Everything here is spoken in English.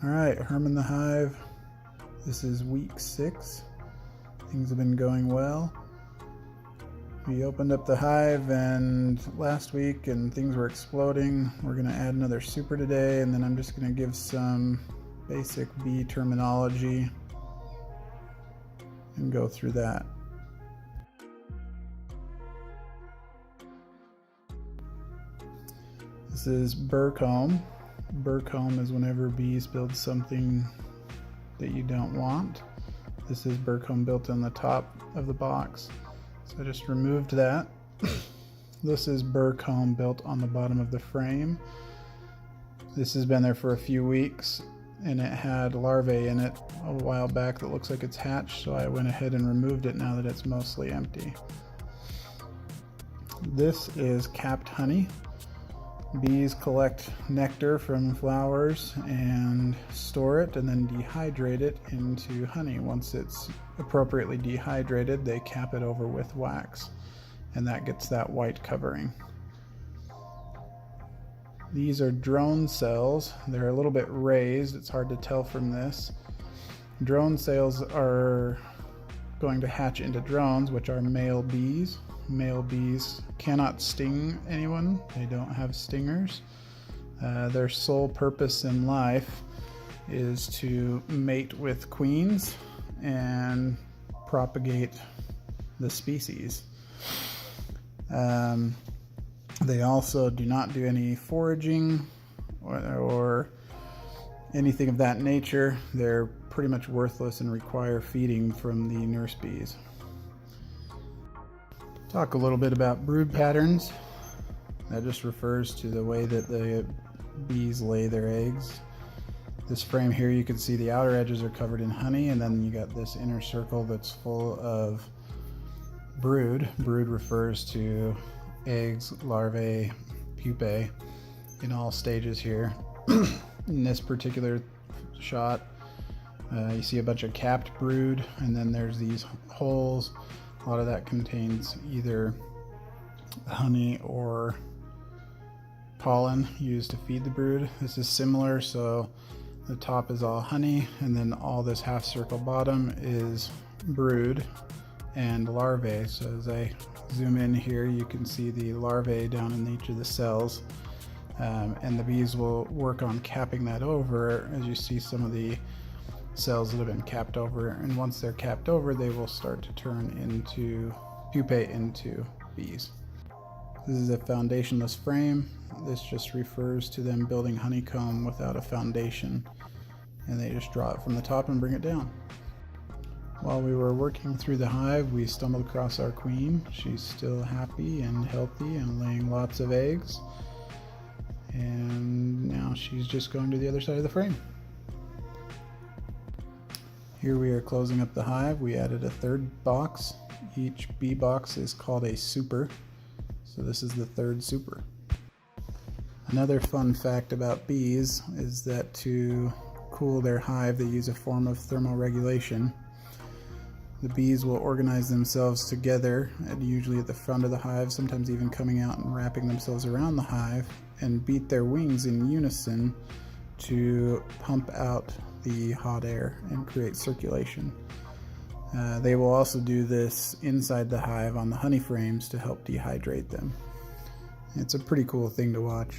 Alright, Herman the Hive. This is week 6. Things have been going well. We opened up the hive last week and things were exploding. We're going to add another super today, and then I'm just going to give some basic bee terminology and go through that. This is Burr comb. Burr comb is whenever bees build something that you don't want. This is Burr comb built on the top of the box. So I just removed that. This is Burr comb built on the bottom of the frame. This has been there for a few weeks and it had larvae in it a while back that looks like it's hatched, so I went ahead and removed it now that it's mostly empty. This is capped honey. Bees collect nectar from flowers and store it and then dehydrate it into honey. Once it's appropriately dehydrated, they cap it over with wax, and that gets that white covering. These are drone cells. They're a little bit raised. It's hard to tell from this. Drone cells are going to hatch into drones, which are male bees. Male bees cannot sting anyone. They don't have stingers. Their sole purpose in life is to mate with queens and propagate the species. They also do not do any foraging or anything of that nature. They're pretty much worthless and require feeding from the nurse bees. Talk a little bit about brood patterns. That just refers to the way that the bees lay their eggs. This frame here, you can see the outer edges are covered in honey, and then you got this inner circle that's full of brood. Brood refers to eggs, larvae, pupae in all stages here. In this particular shot, you see a bunch of capped brood, and then there's these holes. A lot of that contains either honey or pollen used to feed the brood. This is similar, so the top is all honey, and then all this half circle bottom is brood and larvae. So as I zoom in here, you can see the larvae down in each of the cells, and the bees will work on capping that over. As you see, some of the cells that have been capped over, and once they're capped over, they will start to turn into pupae into bees. This is a foundationless frame. This just refers to them building honeycomb without a foundation, and they just draw it from the top and bring it down. While we were working through the hive, we stumbled across our queen. She's still happy and healthy and laying lots of eggs, and now she's just going to the other side of the frame. Here we are closing up the hive. We added a third box. Each bee box is called a super, so this is the third super. Another fun fact about bees is that to cool their hive, they use a form of thermoregulation. The bees will organize themselves together, and usually at the front of the hive, sometimes even coming out and wrapping themselves around the hive, and beat their wings in unison to pump out the hot air and create circulation. They will also do this inside the hive on the honey frames to help dehydrate them. It's a pretty cool thing to watch.